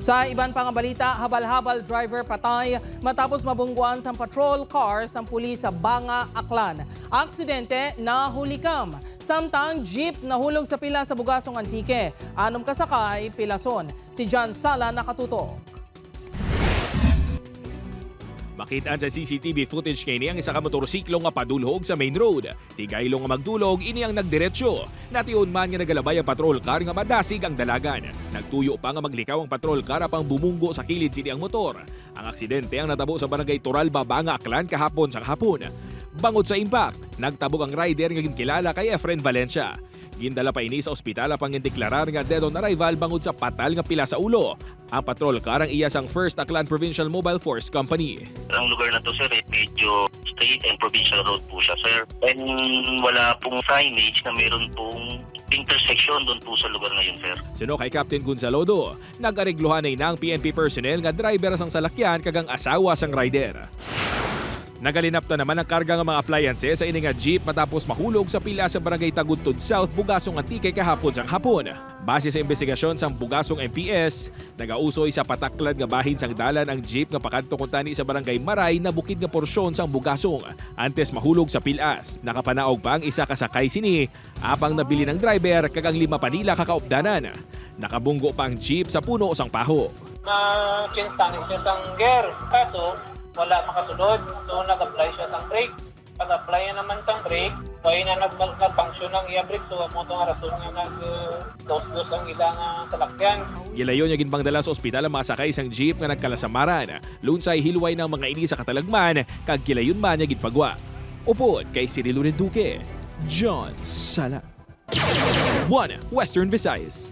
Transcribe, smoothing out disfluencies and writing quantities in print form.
Sa iban pang balita, habal-habal driver patay matapos mabungguan sa patrol car sa pulis sa Banga, Aklan. Aksidente na hulikam. Samtang jeep nahulog sa pila sa Bugasong Antique. 6 kasakay, pilason. Si John Sala nakatutok. Makitaan sa CCTV footage kay ang isa ka motorsiklo nga padulhog sa main road. Tigaylo nga magdulog, ini ang nagdiretsyo. Natiyon man nga nagalabay ang patrol car nga madasig ang dalagan. Nagtuyo pa nga maglikaw ang patrol car apang bumunggo sa kilid sini ang motor. Ang aksidente ang natabo sa barangay Turalba, Banga, Aklan kahapon sa hapon. Bangod sa impact, nagtabog ang rider nga ginkilala kay Efren Valencia. Gindala pa ini sa ospital apang indeklarar nga dead on arrival bangod sa patal nga pila sa ulo. Ang patrol car ang iyasang First Aklan Provincial Mobile Force Company. Ang lugar na to, sir, medyo state and provincial road po siya, sir. And wala pong signage na meron pong intersection doon po sa lugar ngayon, sir. Sino kay Captain Gonzalodo, nag-arigluhan ay ng PNP personnel nga driver sang salakyan kagang asawa sang rider. Nagalinap na naman ang karga ng mga appliances sa ininga jeep matapos mahulog sa pila sa barangay Tagutod South, Bugasong Antique kahapon sang hapon. Base sa investigasyon sang Bugasong MPS, nagausoy sa pataklad nga bahin sang dalan ang jeep nga pakadto kuntani sa barangay Maray na bukid nga porsyon sang Bugasong. Antes mahulog sa pilas, nakapanaog pa ang isa kasakay sini, apang nabili ng driver kagang 5 pa nila kakaupdanan. Nakabunggo pa ang jeep sa puno sang paho. Na-chinstangin siya sang gear, kaso wala makasunod, so nag-apply siya sang brake. Pag-apply naman sang brake, kaya na nag-function ng iya brake, so mo itong rason nga nag-dos-dos ang ilang salakyan. Gilayon niya ginpangdala sa ospital ang mga sakay isang jeep nga nagkalasamaran. Lunsay hilway ng mga ini sa katalagman, kag gilayon man niya ginpagwa. Upod kay Cirilo Duque, John Sala. 1 Western Visayas.